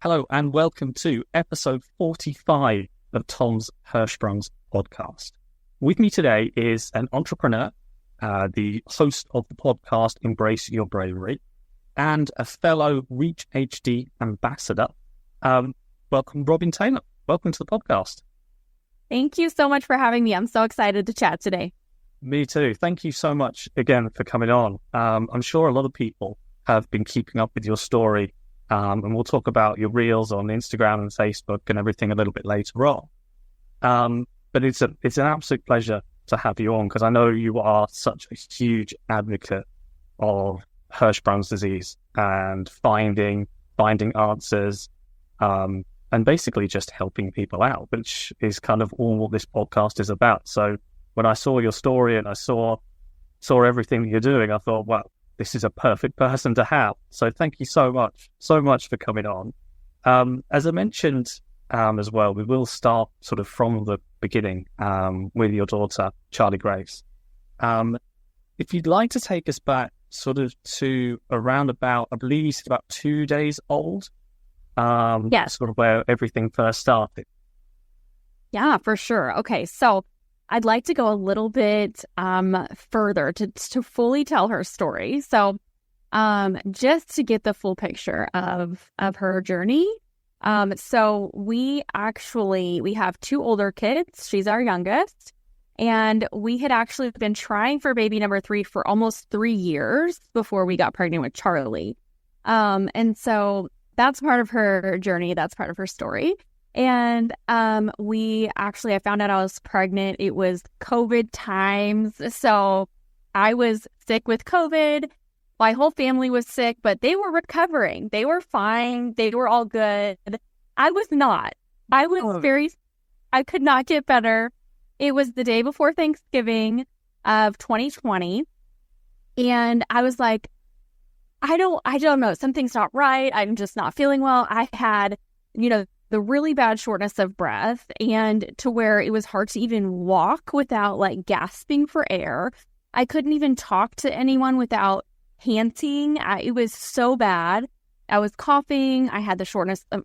Hello and welcome to episode 45 of Tom's Hirschsprung's podcast. With me today is an entrepreneur, the host of the podcast Embrace Your Bravery, and a fellow Reach HD ambassador. Welcome, Robyn Taylor. Welcome to the podcast. Thank you so much for having me. I'm so excited to chat today. Me too. Thank you so much again for coming on. I'm sure a lot of people have been keeping up with your story. And we'll talk about your reels on Instagram and Facebook and everything a little bit later on. But it's an absolute pleasure to have you on because I know you are such a huge advocate of Hirschsprung disease and finding answers and basically just helping people out, which is kind of all what this podcast is about. So when I saw your story and I saw everything that you're doing, I thought, wow, this is a perfect person to have. So thank you so much for coming on. As I mentioned as well, we will start sort of from the beginning with your daughter, Charlie Grace. If you'd like to take us back sort of to around about, I believe you said about 2 days old, Yes. sort of where everything first started. Yeah, for sure. Okay, so I'd like to go a little bit further to fully tell her story. So just to get the full picture of her journey. So we have two older kids. She's our youngest. And we had actually been trying for baby number 3 for almost 3 years before we got pregnant with Charlie. And so that's part of her journey. That's part of her story. And I found out I was pregnant. It was COVID times. So I was sick with COVID. My whole family was sick, but they were recovering. They were fine. They were all good. I was not. I could not get better. It was the day before Thanksgiving of 2020. And I was like, I don't know. Something's not right. I'm just not feeling well. I had, the really bad shortness of breath and to where it was hard to even walk without like gasping for air. I couldn't even talk to anyone without panting. It was so bad. I was coughing. I had the shortness of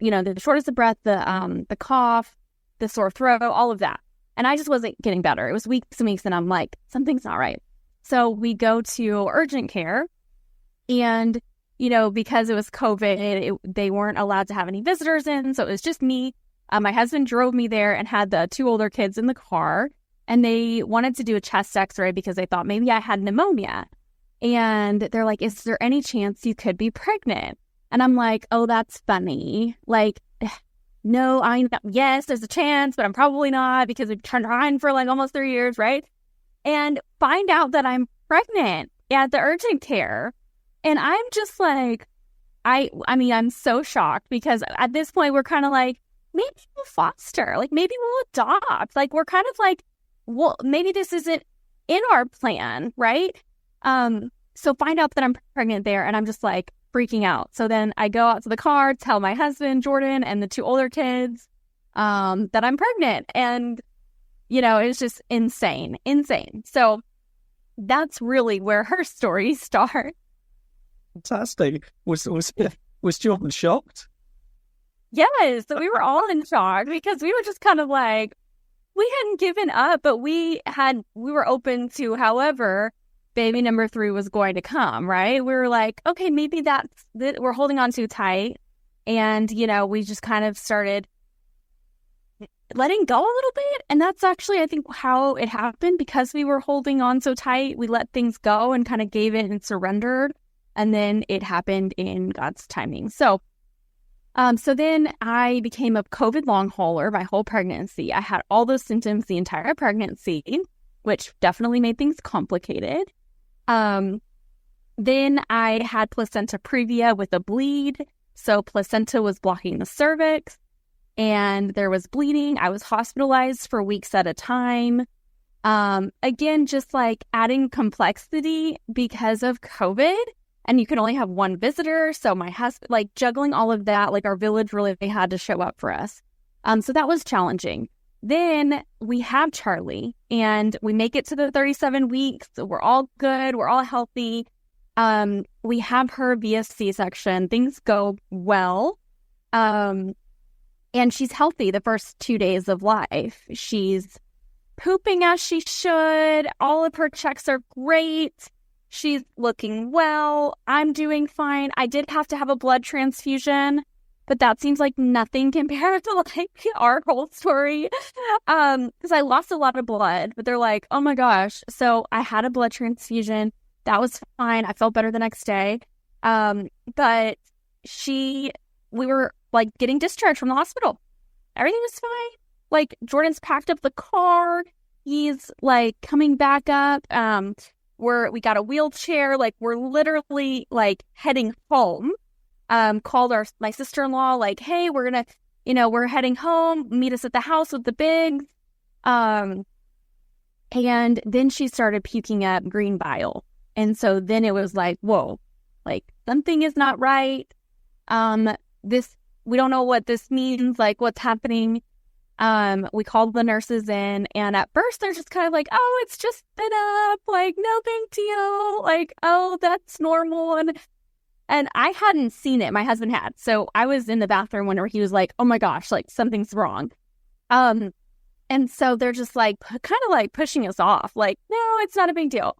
breath, the cough, the sore throat, all of that. And I just wasn't getting better. It was weeks and weeks and I'm like, something's not right. So we go to urgent care and because it was COVID, they weren't allowed to have any visitors in. So it was just me. My husband drove me there and had the 2 older kids in the car. And they wanted to do a chest x-ray because they thought maybe I had pneumonia. And they're like, is there any chance you could be pregnant? And I'm like, oh, that's funny. Like, no, yes, there's a chance, but I'm probably not because we've turned around for like almost 3 years, right? And find out that I'm pregnant at the urgent care. And I'm just like, I'm so shocked because at this point we're kind of like, maybe we'll foster, like maybe we'll adopt. Like we're kind of like, well, maybe this isn't in our plan, right? So find out that I'm pregnant there and I'm just like freaking out. So then I go out to the car, tell my husband, Jordan, and the 2 older kids that I'm pregnant. And, it's just insane. So that's really where her story starts. Fantastic. Was Jordan shocked? Yes, so we were all in shock because we were just kind of like, we hadn't given up, but we were open to however baby number 3 was going to come, right? We were like, okay, maybe we're holding on too tight. And, we just kind of started letting go a little bit. And that's actually, I think, how it happened because we were holding on so tight. We let things go and kind of gave in and surrendered. And then it happened in God's timing. So then I became a COVID long hauler my whole pregnancy. I had all those symptoms the entire pregnancy, which definitely made things complicated. Then I had placenta previa with a bleed. So placenta was blocking the cervix and there was bleeding. I was hospitalized for weeks at a time. Again, just like adding complexity because of COVID. And you could only have one visitor. So my husband, like juggling all of that, like our village really had to show up for us. So that was challenging. Then we have Charlie and we make it to the 37 weeks. So we're all good. We're all healthy. We have her via C-section. Things go well. And she's healthy the first 2 days of life. She's pooping as she should. All of her checks are great. She's looking well. I'm doing fine. I did have to have a blood transfusion, but that seems like nothing compared to like our whole story. Because I lost a lot of blood, but they're like, oh my gosh. So I had a blood transfusion. That was fine. I felt better the next day. But we were like getting discharged from the hospital. Everything was fine. Like Jordan's packed up the car. He's like coming back up. We got a wheelchair. Like we're literally like heading home. Called my sister-in-law, like, hey, we're heading home. Meet us at the house with the bigs. And then she started puking up green bile. And so then it was like, whoa, like something is not right. We don't know what this means, like what's happening. We called the nurses in, and at first they're just kind of like, oh, it's just spit up, like no big deal, like, oh, that's normal. And I hadn't seen it. My husband had. So I was in the bathroom whenever he was like, oh my gosh, like something's wrong. And so they're just like kind of like pushing us off, like, no, it's not a big deal.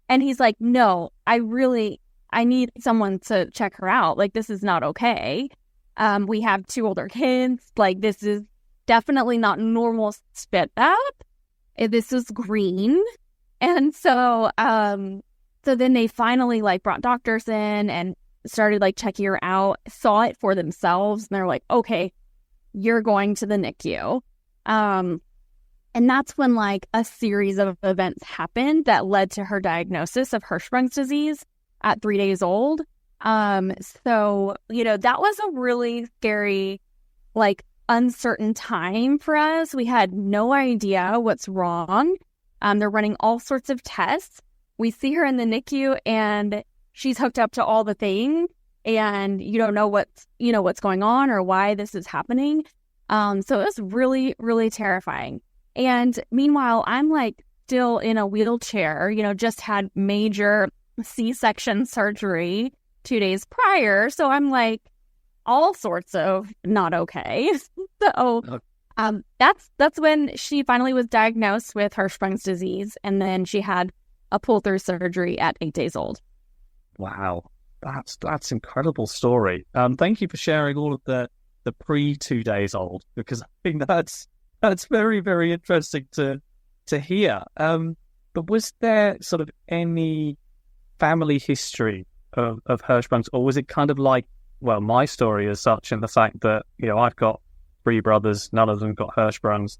And he's like, no, I need someone to check her out. Like, this is not okay. We have 2 older kids. Like, this is definitely not normal spit up. This is green. And so then they finally like brought doctors in and started like checking her out, saw it for themselves. And they're like, okay, you're going to the NICU. And that's when like a series of events happened that led to her diagnosis of Hirschsprung disease at 3 days old. So, that was a really scary, like uncertain time for us. We had no idea what's wrong. They're running all sorts of tests. We see her in the NICU and she's hooked up to all the things and you don't know what's going on or why this is happening. So it was really, really terrifying. And meanwhile, I'm like still in a wheelchair, just had major C-section surgery 2 days prior. So I'm like all sorts of not okay. So that's when she finally was diagnosed with Hirschsprung disease. And then she had a pull-through surgery at 8 days old. Wow. That's incredible story. Thank you for sharing all of the pre 2 days old, because I think that's very, very interesting to hear. But was there sort of any family history of Hirschsprung's, or was it kind of like, well, my story as such, in the fact that, I've got 3 brothers, none of them got Hirschsprung's,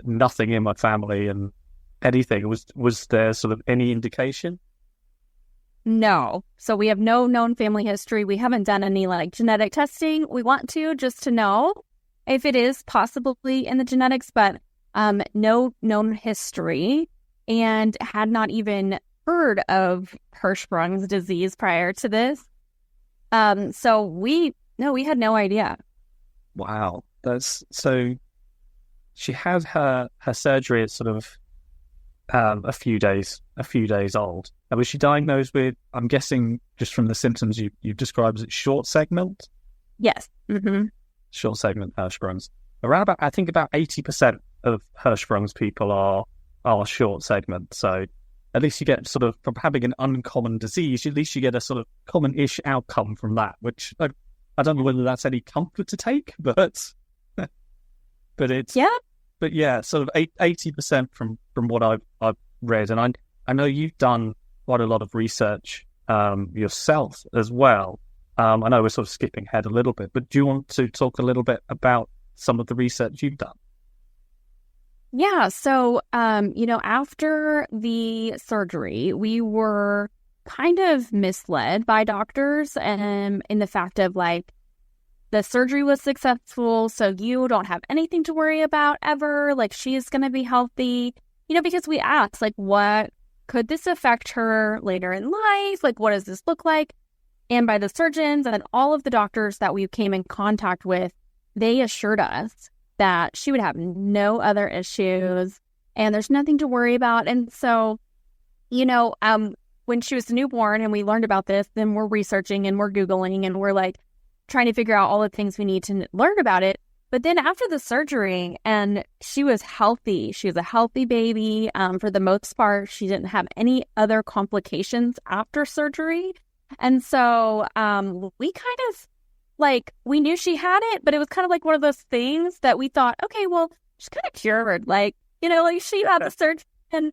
nothing in my family and anything. Was there sort of any indication? No. So we have no known family history. We haven't done any like genetic testing. We want to, just to know if it is possibly in the genetics, but no known history, and had not even heard of Hirschsprung's disease prior to this. So we had no idea. Wow. So she had her surgery at sort of a few days old. And was she diagnosed with, I'm guessing just from the symptoms you've described, as short segment? Yes. Mm-hmm. Short segment Hirschsprung's. Around about 80% of Hirschsprung's people are short segment. So at least you get sort of, from having an uncommon disease, at least you get a sort of common-ish outcome from that, which I don't know whether that's any comfort to take, but it's... Yeah. But yeah, sort of 80% from what I've read. And I know you've done quite a lot of research yourself as well. I know we're sort of skipping ahead a little bit, but do you want to talk a little bit about some of the research you've done? Yeah. So, after the surgery, we were kind of misled by doctors in the fact of like, the surgery was successful, so you don't have anything to worry about ever. Like, she's going to be healthy, because we asked, like, what could this affect her later in life? Like, what does this look like? And by the surgeons and all of the doctors that we came in contact with, they assured us that she would have no other issues and there's nothing to worry about. And so, when she was a newborn and we learned about this, then we're researching and we're Googling and we're like trying to figure out all the things we need to learn about it. But then after the surgery, and she was healthy. She was a healthy baby. For the most part, she didn't have any other complications after surgery. And so we kind of like, we knew she had it, but it was kind of like one of those things that we thought, okay, well, she's kind of cured. Like, you know, like she had the surgery and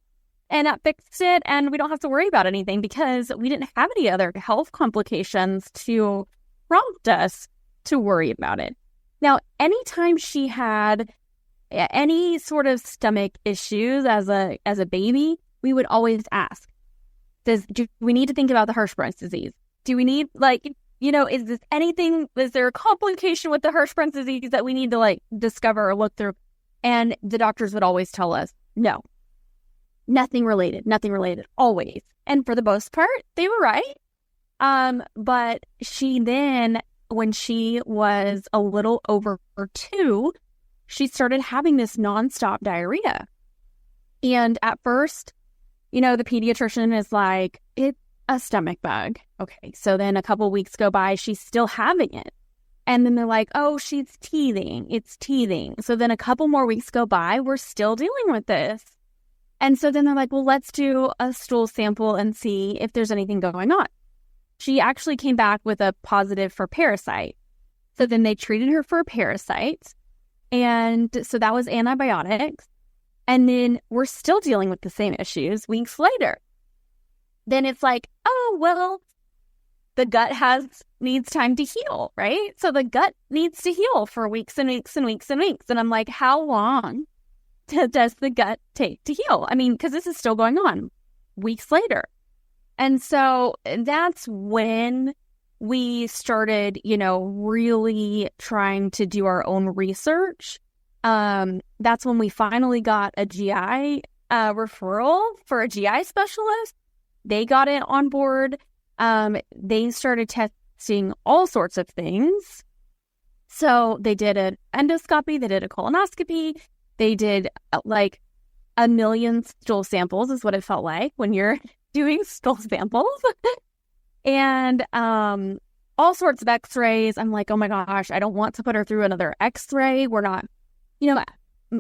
that fixed it, and we don't have to worry about anything because we didn't have any other health complications to prompt us to worry about it. Now, anytime she had any sort of stomach issues as a baby, we would always ask, do we need to think about the Hirschsprung disease? Do we need, like, you know, is there a complication with the Hirschsprung disease that we need to, like, discover or look through? And the doctors would always tell us, no, nothing related, always. And for the most part, they were right. But she then, when she was a little over 2, she started having this nonstop diarrhea. And at first, you know, the pediatrician is like, it's a stomach bug. Okay. So then a couple of weeks go by, she's still having it. And then they're like, oh, she's teething. It's teething. So then a couple more weeks go by, we're still dealing with this. And so then they're like, well, let's do a stool sample and see if there's anything going on. She actually came back with a positive for parasite. So then they treated her for a parasite. And so that was antibiotics. And then we're still dealing with the same issues weeks later. Then it's like, oh, well, the gut needs time to heal, right? So the gut needs to heal for weeks and weeks and weeks and weeks. And I'm like, how long does the gut take to heal? I mean, because this is still going on weeks later. And so that's when we started, you know, really trying to do our own research. That's when we finally got a GI referral for a GI specialist. They got it on board. They started testing all sorts of things. So they did an endoscopy, they did a colonoscopy, they did like 1 million stool samples is what it felt like when you're doing stool samples. And all sorts of x-rays. I'm like, oh my gosh, I don't want to put her through another x-ray. We're not, you know,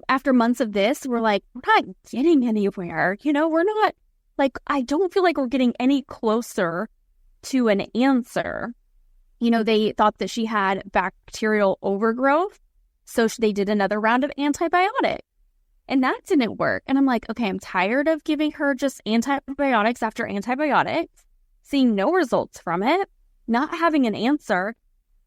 after months of this, we're like, we're not getting anywhere. You know, we're not, like, I don't feel like we're getting any closer to an answer. You know, they thought that she had bacterial overgrowth. So they did another round of antibiotics. And that didn't work. And I'm like, okay, I'm tired of giving her just antibiotics after antibiotics, seeing no results from it, not having an answer,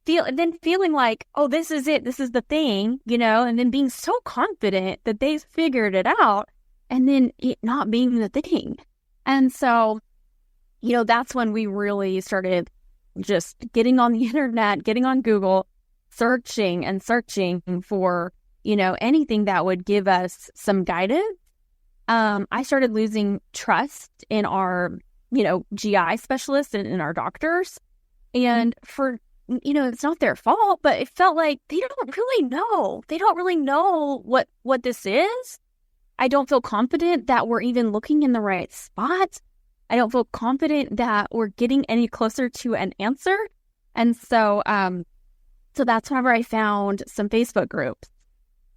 then feeling like, oh, this is it. This is the thing, you know, and then being so confident that they've figured it out and then it not being the thing. And so, you know, that's when we really started just getting on the internet, getting on Google, searching for, you know, anything that would give us some guidance. I started losing trust in our, you know, GI specialists and in our doctors. And for, you know, it's not their fault, but it felt like they don't really know. They don't really know what this is. I don't feel confident that we're even looking in the right spot. I don't feel confident that we're getting any closer to an answer. And so, so that's whenever I found some Facebook groups.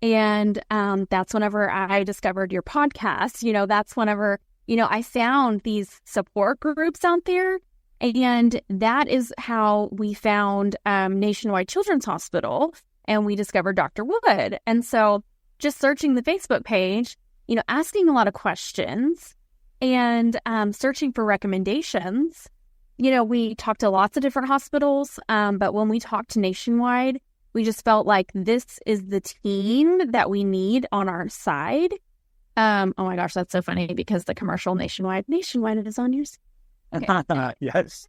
And that's whenever I discovered your podcast. You know, that's whenever, you know, I found these support groups out there. And that is how we found Nationwide Children's Hospital, and we discovered Dr. Wood. And so just searching the Facebook page, you know, asking a lot of questions and searching for recommendations. You know, we talked to lots of different hospitals, but when we talked to Nationwide, we just felt like this is the team that we need on our side. Oh my gosh, that's so funny because the commercial Nationwide is on yours. Okay. Yes.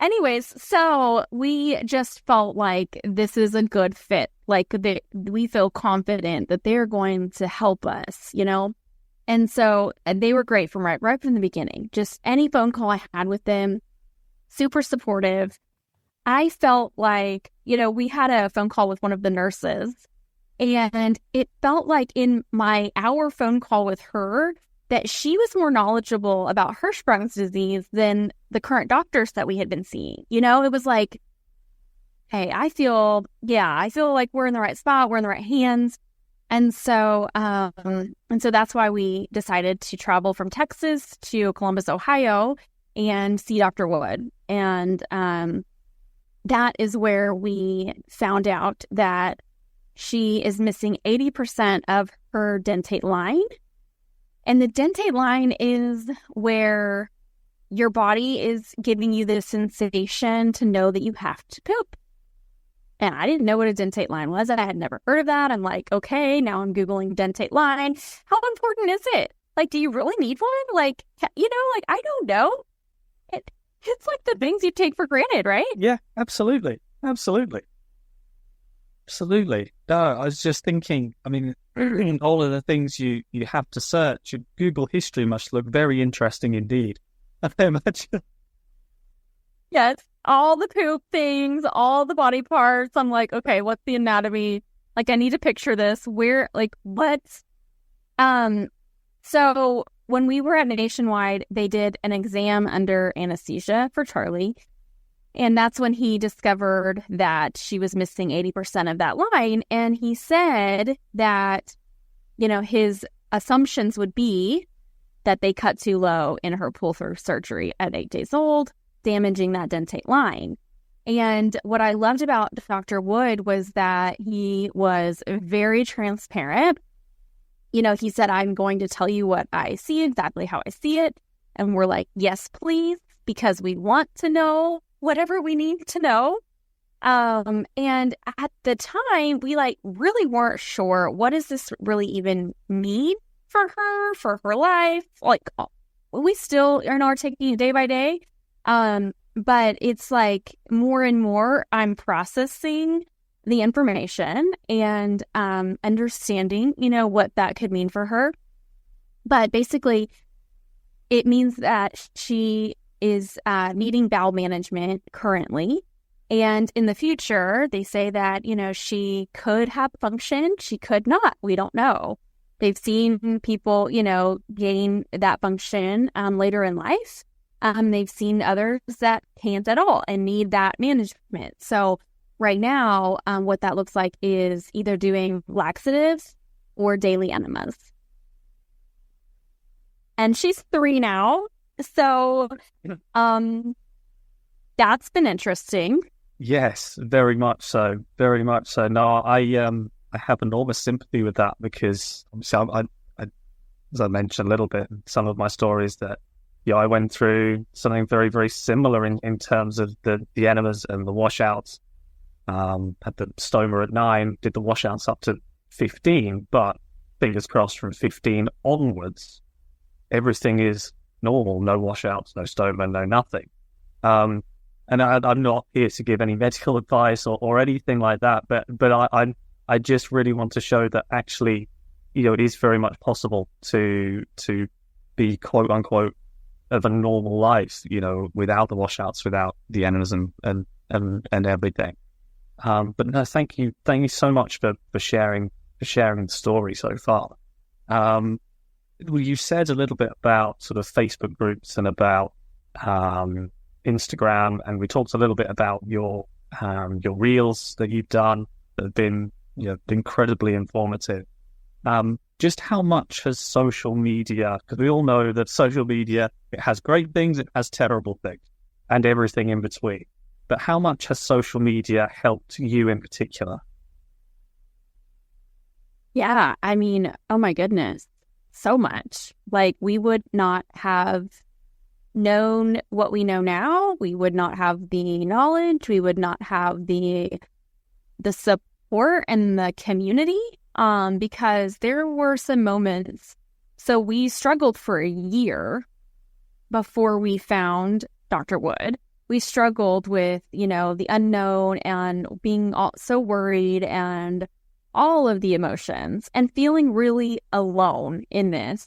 Anyways, so we just felt like this is a good fit. Like we feel confident that they're going to help us, you know? And so they were great from right from the beginning. Just any phone call I had with them, super supportive. I felt like, you know, we had a phone call with one of the nurses, and it felt like in our phone call with her, that she was more knowledgeable about Hirschsprung disease than the current doctors that we had been seeing. You know, it was like, hey, I feel like we're in the right spot, we're in the right hands. And so that's why we decided to travel from Texas to Columbus, Ohio, and see Dr. Wood. And that is where we found out that she is missing 80% of her dentate line. And the dentate line is where your body is giving you the sensation to know that you have to poop. And I didn't know what a dentate line was. I had never heard of that. I'm like, okay, now I'm Googling dentate line. How important is it? Like, do you really need one? Like, you know, like, I don't know. It's like the things you take for granted, right? Yeah, absolutely. Absolutely. Absolutely. No, I was just thinking, I mean, all of the things you have to search, your Google history must look very interesting indeed. I imagine. Yes, all the poop things, all the body parts. I'm like, okay, what's the anatomy? Like, I need to picture this. Where, like, what? So when we were at Nationwide, they did an exam under anesthesia for Charlie. And that's when he discovered that she was missing 80% of that line. And he said that, you know, his assumptions would be that they cut too low in her pull-through surgery at 8 days old, damaging that dentate line. And what I loved about Dr. Wood was that he was very transparent. You know, he said, I'm going to tell you what I see, exactly how I see it. And we're like, yes, please, because we want to know whatever we need to know. And at the time, we like really weren't sure, what does this really even mean for her life? Like, we still are taking it day by day. But it's like more and more I'm processing the information and understanding, you know, what that could mean for her. But basically, it means that she is needing bowel management currently. And in the future, they say that, you know, she could have function, she could not. We don't know. They've seen people, you know, gain that function later in life. They've seen others that can't at all and need that management. So right now, what that looks like is either doing laxatives or daily enemas. And she's 3 now. So that's been interesting. Yes, very much so. Very much so. No, I have enormous sympathy with that because obviously I as I mentioned a little bit in some of my stories that I went through something very, very similar in terms of the enemas and the washouts. Had the stoma at 9, did the washouts up to 15, but fingers crossed from 15 onwards, everything is normal. No washouts, no stoma, no nothing. And I'm not here to give any medical advice or anything like that, but I just really want to show that actually, you know, it is very much possible to be quote unquote of a normal life, you know, without the washouts, without the enemas and everything. But no, thank you so much for sharing the story so far. You said a little bit about sort of Facebook groups and about Instagram, and we talked a little bit about your reels that you've done that have been, you know, incredibly informative. Just how much has social media, because we all know that social media, it has great things, it has terrible things, and everything in between. But how much has social media helped you in particular? Yeah, I mean, oh my goodness, so much. Like, we would not have known what we know now. We would not have the knowledge. We would not have the support and the community. Because there were some moments. So we struggled for a year before we found Dr. Wood. We struggled with, you know, the unknown and being so worried and all of the emotions and feeling really alone in this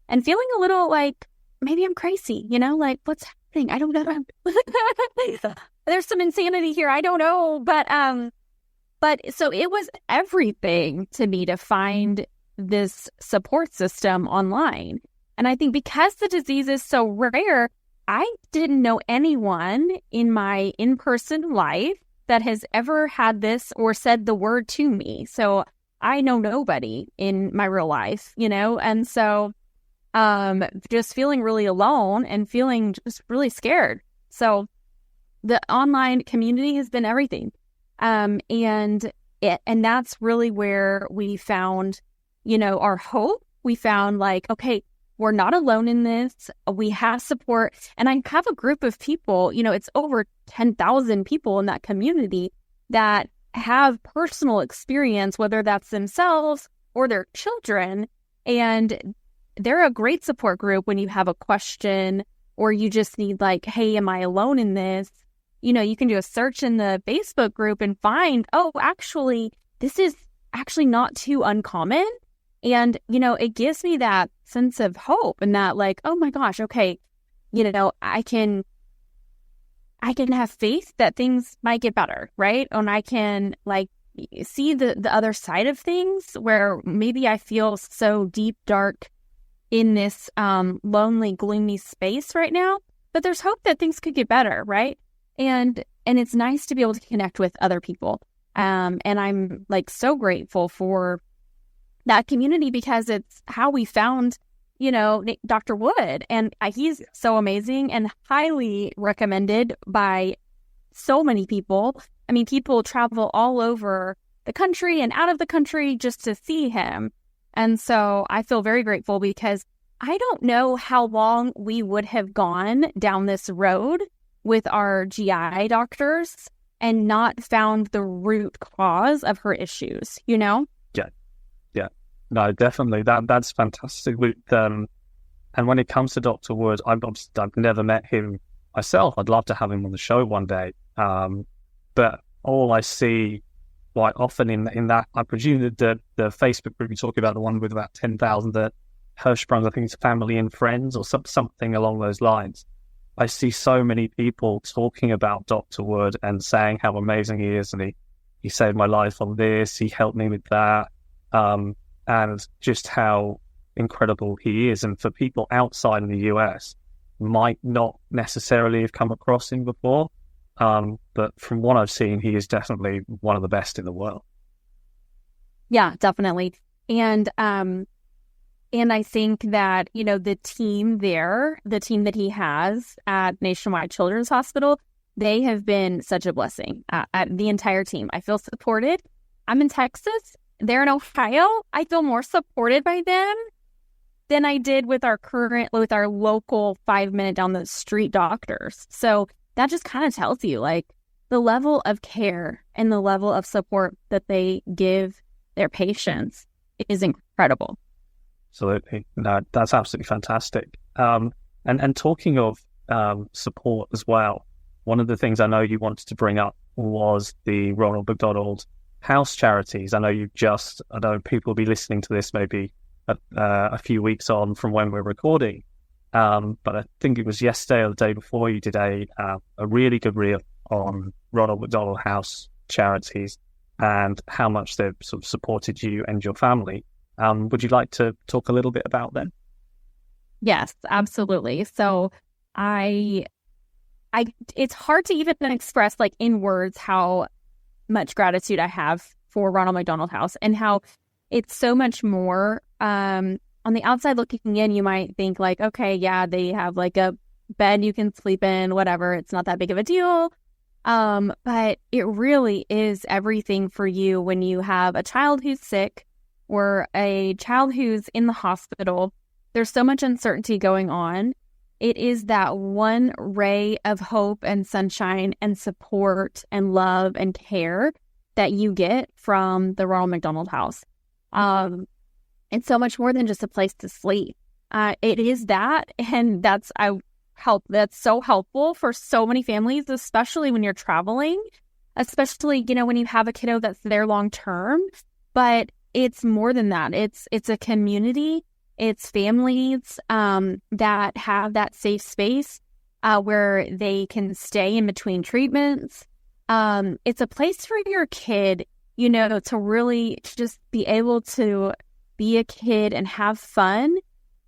and feeling a little like, maybe I'm crazy, you know, like, what's happening? I don't know. There's some insanity here. I don't know. But so it was everything to me to find this support system online. And I think because the disease is so rare, I didn't know anyone in my in-person life that has ever had this or said the word to me. So I know nobody in my real life, and so just feeling really alone and feeling just really scared. So the online community has been everything. And that's really where we found, our hope. We found okay, we're not alone in this. We have support. And I have a group of people, it's over 10,000 people in that community that have personal experience, whether that's themselves or their children. And they're a great support group when you have a question or you just need hey, am I alone in this? You can do a search in the Facebook group and find, oh, actually, this is actually not too uncommon. And, it gives me that sense of hope and that oh my gosh, okay, I can have faith that things might get better, right? And I can see the other side of things where maybe I feel so deep, dark in this lonely, gloomy space right now, but there's hope that things could get better, right? And it's nice to be able to connect with other people. And I'm so grateful for that community because it's how we found, Dr. Wood. And he's so amazing and highly recommended by so many people. I mean, people travel all over the country and out of the country just to see him. And so I feel very grateful because I don't know how long we would have gone down this road with our GI doctors and not found the root cause of her issues, Yeah. No, definitely. That's fantastic. And when it comes to Dr. Wood, I've never met him myself. I'd love to have him on the show one day. But all I see quite often in that, I presume that the Facebook group you're talking about, the one with about 10,000, the Hirschsprung, I think it's family and friends or something along those lines. I see so many people talking about Dr. Wood and saying how amazing he is, and he saved my life on this, he helped me with that, and just how incredible he is. And for people outside of the US, might not necessarily have come across him before, but from what I've seen, he is definitely one of the best in the world. Yeah, definitely. And I think that, the team that he has at Nationwide Children's Hospital, they have been such a blessing. The entire team. I feel supported. I'm in Texas. They're in Ohio. I feel more supported by them than I did with our local 5-minute down the street doctors. So that just kind of tells you the level of care and the level of support that they give their patients is incredible. Absolutely. No, that's absolutely fantastic. And talking of support as well, one of the things I know you wanted to bring up was the Ronald McDonald House charities. I know people will be listening to this maybe a few weeks on from when we're recording, but I think it was yesterday or the day before you did a really good reel on Ronald McDonald House charities and how much they've sort of supported you and your family. Would you like to talk a little bit about them? Yes, absolutely. So it's hard to even express in words how much gratitude I have for Ronald McDonald House and how it's so much more. On the outside looking in, you might think okay, yeah, they have a bed you can sleep in, whatever. It's not that big of a deal. But it really is everything for you when you have a child who's sick or a child who's in the hospital. There's so much uncertainty going on. It is that one ray of hope and sunshine and support and love and care that you get from the Ronald McDonald House. It's so much more than just a place to sleep. It is that, and that's so helpful for so many families, especially when you're traveling, especially, when you have a kiddo that's there long term. But it's more than that. It's a community. It's families that have that safe space where they can stay in between treatments. It's a place for your kid, to really just be able to be a kid and have fun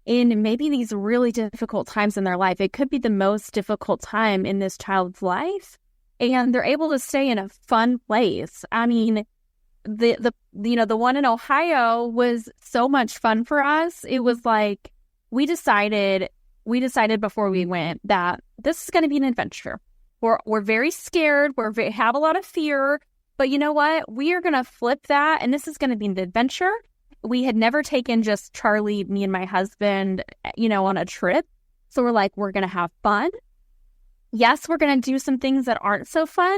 in maybe these really difficult times in their life. It could be the most difficult time in this child's life, and they're able to stay in a fun place. I mean, the one in Ohio was so much fun for us. It was like we decided before we went that this is going to be an adventure. We're very scared. Have a lot of fear, but you know what? We are going to flip that, and this is going to be an adventure. We had never taken just Charlie, me, and my husband, on a trip. So we're like, we're going to have fun. Yes, we're going to do some things that aren't so fun,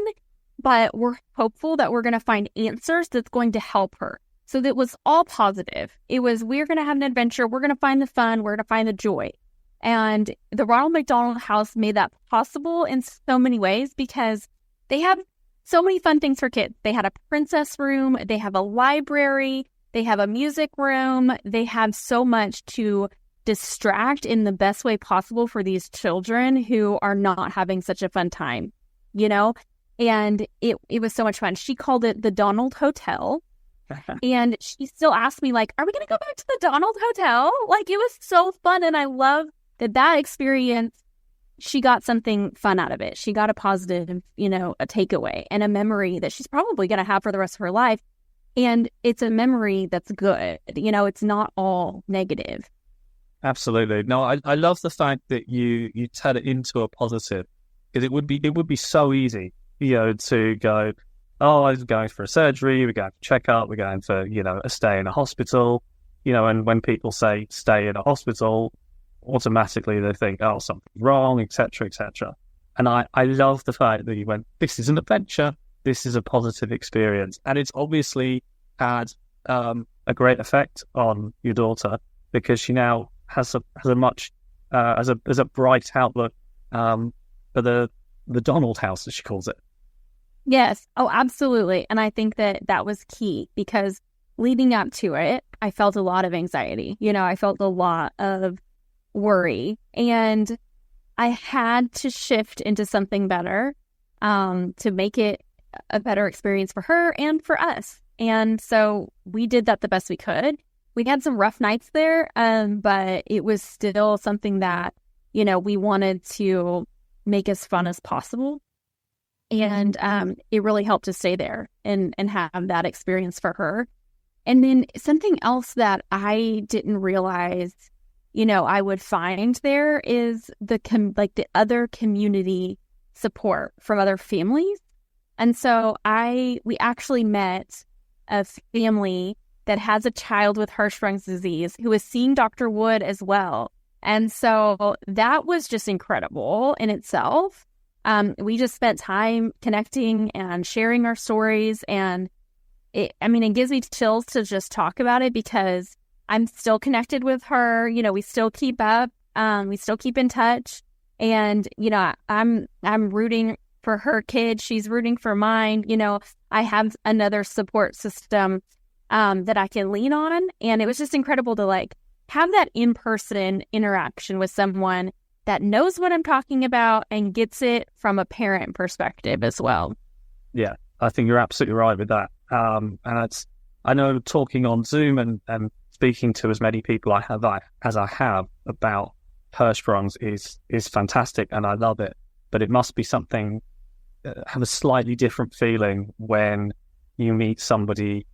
but we're hopeful that we're going to find answers that's going to help her. So that was all positive. It was, we're going to have an adventure. We're going to find the fun. We're going to find the joy. And the Ronald McDonald House made that possible in so many ways because they have so many fun things for kids. They had a princess room. They have a library. They have a music room. They have so much to distract in the best way possible for these children who are not having such a fun time, And it was so much fun. She called it the Donald Hotel. And she still asked me, like, are we going to go back to the Donald Hotel? Like, it was so fun. And I love that experience. She got something fun out of it. She got a positive, a takeaway and a memory that she's probably going to have for the rest of her life. And it's a memory that's good. It's not all negative. Absolutely. No, I love the fact that you turn it into a positive, because it would be so easy, to go, oh, I was going for a surgery, we're going for a checkup, we're going for, a stay in a hospital, and when people say stay in a hospital, automatically they think, oh, something's wrong, etc., etc. And I love the fact that you went, this is an adventure, this is a positive experience. And it's obviously had a great effect on your daughter, because she now has a much as a bright outlook for the Donald House, as she calls it. Yes. Oh, absolutely. And I think that was key, because leading up to it, I felt a lot of anxiety. I felt a lot of worry, and I had to shift into something better to make it a better experience for her and for us. And so we did that the best we could. We had some rough nights there, but it was still something that, we wanted to make as fun as possible. And it really helped to stay there and have that experience for her. And then something else that I didn't realize, I would find there is the other community support from other families. And so we actually met a family that has a child with Hirschsprung disease who is seeing Dr. Wood as well. And so that was just incredible in itself. We just spent time connecting and sharing our stories. And it gives me chills to just talk about it, because I'm still connected with her. We still keep up. We still keep in touch. And, I'm rooting for her kid. She's rooting for mine. I have another support system that I can lean on. And it was just incredible to have that in-person interaction with someone that knows what I'm talking about and gets it from a parent perspective as well. Yeah, I think you're absolutely right with that. And I know talking on Zoom and speaking to as many people as I have about Hirschsprung's is fantastic, and I love it. But it must be something, have a slightly different feeling when you meet somebody,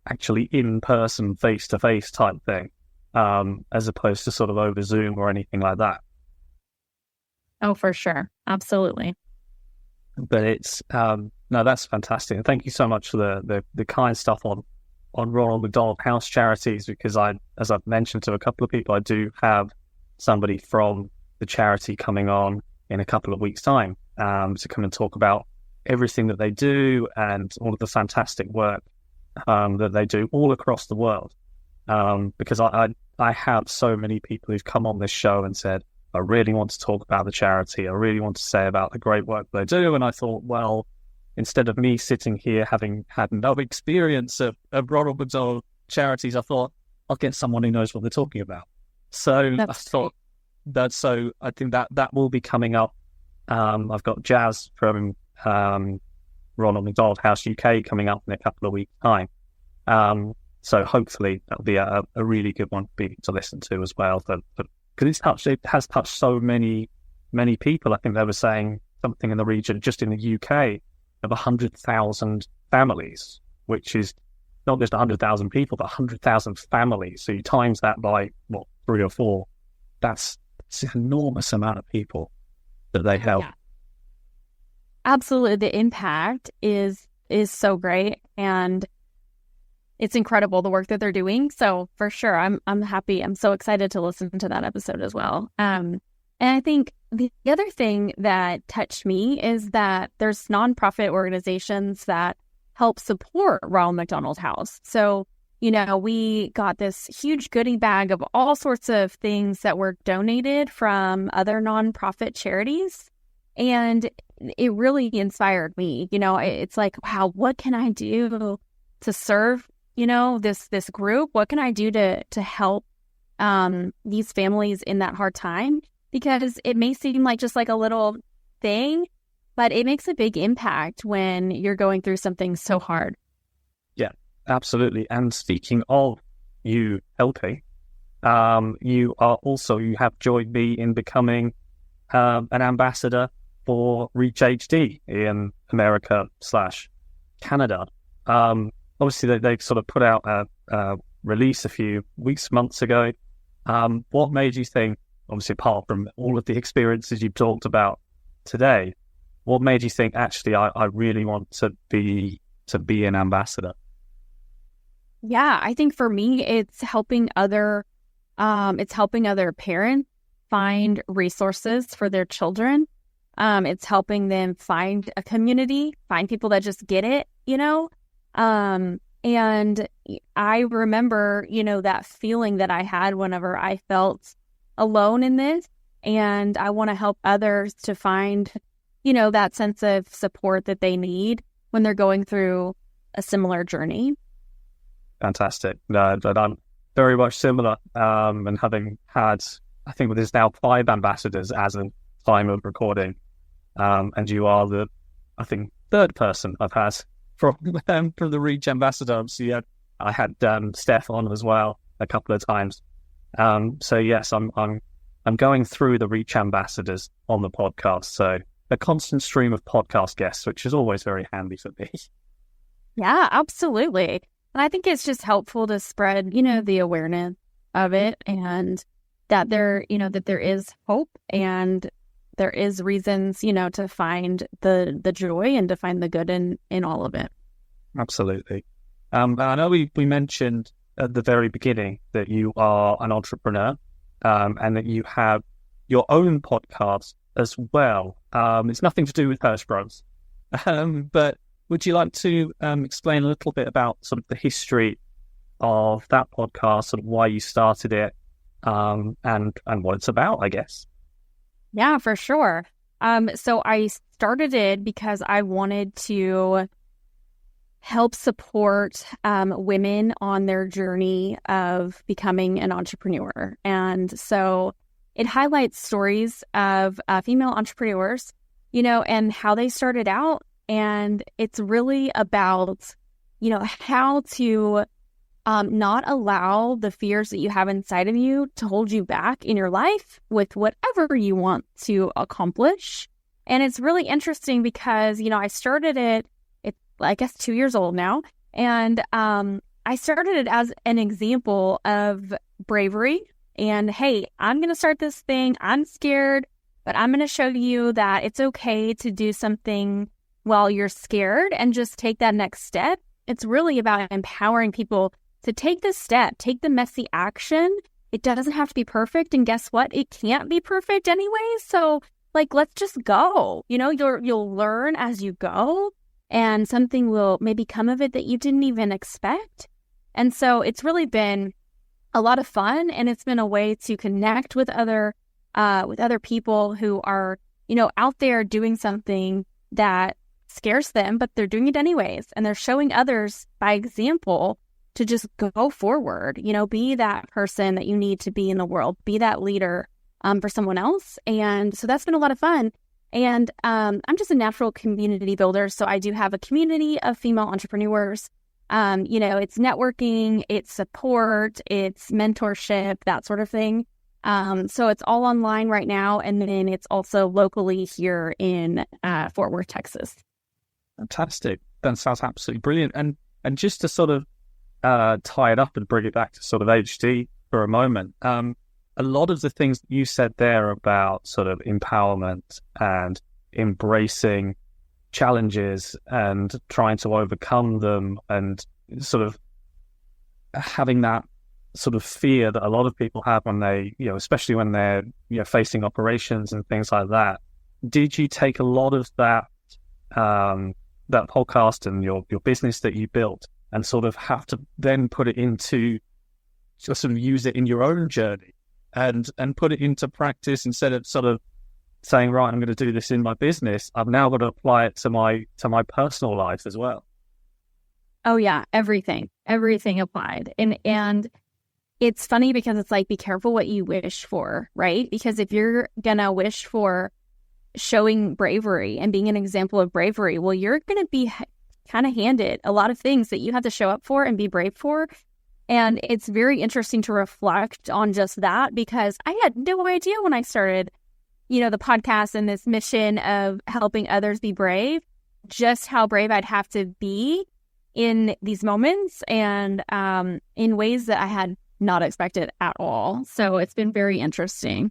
actually in person, face to face type thing, as opposed to sort of over Zoom or anything like that. Oh, for sure. Absolutely. But it's, no, that's fantastic. And thank you so much for the kind stuff on Ronald McDonald House Charities, because as I've mentioned to a couple of people, I do have somebody from the charity coming on in a couple of weeks' time to come and talk about everything that they do and all of the fantastic work that they do all across the world. Because I have so many people who've come on this show and said, I really want to talk about the charity. I really want to say about the great work they do. And I thought, well, instead of me sitting here having had no experience of Ronald McDonald Charities, I thought I'll get someone who knows what they're talking about. So I think that will be coming up. I've got Jazz from Ronald McDonald House UK coming up in a couple of weeks' time. So hopefully that'll be a really good one for people to listen to as well. Because it has touched so many people. I think they were saying something in the region, just in the UK, of 100,000 families, which is not just 100,000 people, but 100,000 families. So you times that by, 3 or 4. That's an enormous amount of people that they help. Yeah. Absolutely. The impact is so great, and it's incredible the work that they're doing. So for sure, I'm happy. I'm so excited to listen to that episode as well. And I think the other thing that touched me is that there's nonprofit organizations that help support Ronald McDonald House. So, we got this huge goodie bag of all sorts of things that were donated from other nonprofit charities. And it really inspired me. It's like, wow, what can I do to serve, this group? What can I do to help these families in that hard time? Because it may seem like just like a little thing, but it makes a big impact when you're going through something so hard. Yeah, absolutely. And speaking of you helping, you have joined me in becoming an ambassador for Reach HD in America/Canada. Obviously, they sort of put out a release a few months ago. What made you think, obviously, apart from all of the experiences you've talked about today, what made you think, actually, I really want to be an ambassador? Yeah, I think for me, it's helping other parents find resources for their children. It's helping them find a community, find people that just get it, and I remember, that feeling that I had whenever I felt alone in this, and I want to help others to find, that sense of support that they need when they're going through a similar journey. Fantastic. But I'm very much similar, and having had, I think there's now 5 ambassadors as of time of recording, and you are the, I think, 3rd person I've had from the Reach ambassador. Obviously, I had Steph on as well a couple of times. So yes, I'm going through the Reach ambassadors on the podcast. So a constant stream of podcast guests, which is always very handy for me. Yeah, absolutely. And I think it's just helpful to spread, the awareness of it, and that there is hope, and there is reasons, to find the joy and to find the good in all of it. Absolutely. I know we mentioned at the very beginning that you are an entrepreneur, and that you have your own podcast as well. It's nothing to do with Hirschsprungs, but would you like to explain a little bit about sort of the history of that podcast, sort of why you started it, and what it's about, I guess? Yeah, for sure. So I started it because I wanted to help support women on their journey of becoming an entrepreneur. And so it highlights stories of female entrepreneurs, and how they started out. And it's really about, how to not allow the fears that you have inside of you to hold you back in your life with whatever you want to accomplish. And it's really interesting because, I started it, it's, I guess, 2 years old now. And I started it as an example of bravery. And, hey, I'm going to start this thing. I'm scared, but I'm going to show you that it's okay to do something while you're scared and just take that next step. It's really about empowering people to take the step, take the messy action. It doesn't have to be perfect. And guess what? It can't be perfect anyway. So let's just go. You'll learn as you go, and something will maybe come of it that you didn't even expect. And so it's really been a lot of fun, and it's been a way to connect with other people who are, out there doing something that scares them, but they're doing it anyways. And they're showing others by example to just go forward, be that person that you need to be in the world, be that leader for someone else. And so that's been a lot of fun. And I'm just a natural community builder. So I do have a community of female entrepreneurs It's networking, it's support, it's mentorship, that sort of thing. So it's all online right now. And then it's also locally here in Fort Worth, Texas. Fantastic. That sounds absolutely brilliant. And just to sort of tie it up and bring it back to sort of HD for a moment, a lot of the things that you said there about sort of empowerment and embracing challenges and trying to overcome them and sort of having that sort of fear that a lot of people have when they, especially when they're, facing operations and things like that. Did you take a lot of that, that podcast and your business that you built and sort of have to then put it into, just sort of use it in your own journey and put it into practice instead of sort of saying, right, I'm going to do this in my business. I've now got to apply it to my personal life as well. Oh yeah, everything applied. And it's funny because it's like, be careful what you wish for, right? Because if you're going to wish for showing bravery and being an example of bravery, well, you're going to be kind of handed a lot of things that you have to show up for and be brave for. And it's very interesting to reflect on just that, because I had no idea when I started, the podcast and this mission of helping others be brave, just how brave I'd have to be in these moments and in ways that I had not expected at all. So it's been very interesting.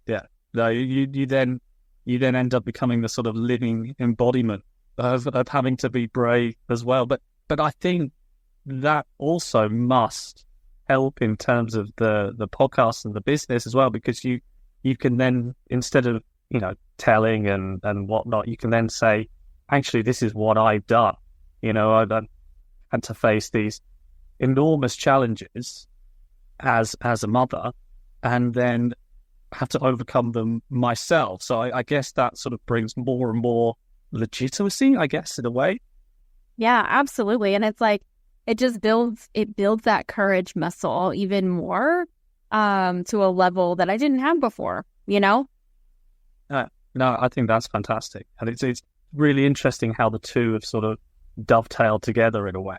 Yeah. No, you then end up becoming the sort of living embodiment of having to be brave as well. But I think that also must help in terms of the podcast and the business as well, because you can then, instead of, telling and whatnot, you can then say, actually, this is what I've done. I've had to face these enormous challenges as a mother and then have to overcome them myself. So I guess that sort of brings more and more legitimacy, I guess, in a way. Yeah, absolutely. And it's like, it builds that courage muscle even more to a level that I didn't have before, No, I think that's fantastic. And it's really interesting how the two have sort of dovetailed together in a way.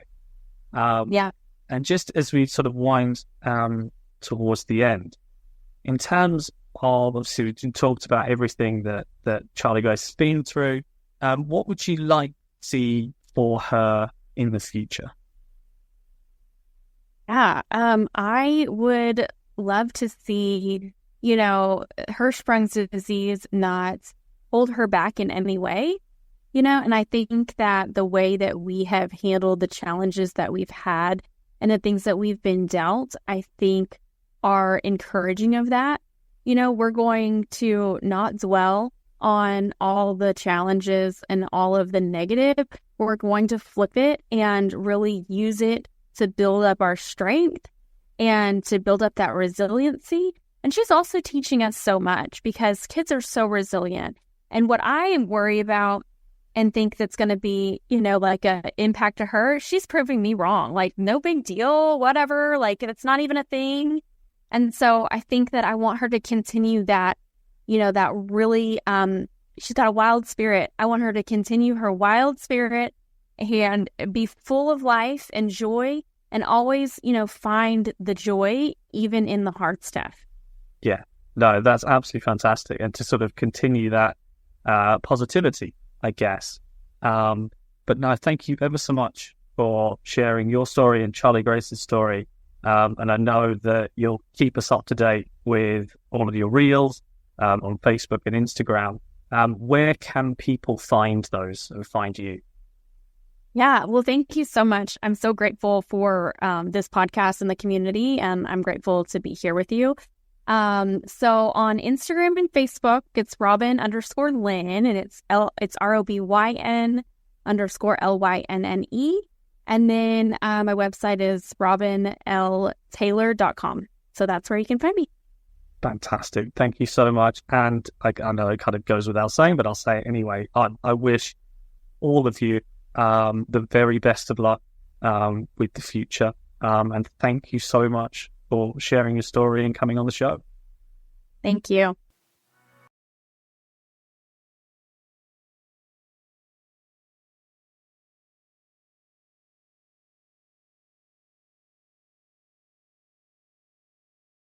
Yeah. And just as we sort of wind towards the end, in terms of, obviously, we talked about everything that Charlie Grace has been through, what would you like to see for her in the future? Yeah, I would love to see, Hirschsprung disease not hold her back in any way, and I think that the way that we have handled the challenges that we've had and the things that we've been dealt, I think are encouraging of that. We're going to not dwell on all the challenges and all of the negative. We're going to flip it and really use it to build up our strength and to build up that resiliency. And she's also teaching us so much, because kids are so resilient. And what I worry about and think that's going to be, like a impact to her, she's proving me wrong. Like, no big deal, whatever. Like, it's not even a thing. And so I think that I want her to continue that, that really, she's got a wild spirit. I want her to continue her wild spirit and be full of life and joy, and always, find the joy even in the hard stuff. Yeah, no, that's absolutely fantastic. And to sort of continue that positivity, I guess. But no, thank you ever so much for sharing your story and Charlie Grace's story. And I know that you'll keep us up to date with all of your reels on Facebook and Instagram. Where can people find those and find you? Yeah, well, thank you so much. I'm so grateful for this podcast and the community, and I'm grateful to be here with you. So on Instagram and Facebook, it's Robyn_Lynn, and it's ROBYN_LYNNE. And then my website is robynltaylor.com. So that's where you can find me. Fantastic. Thank you so much. And I know it kind of goes without saying, but I'll say it anyway. I wish all of you the very best of luck with the future. And thank you so much for sharing your story and coming on the show. Thank you.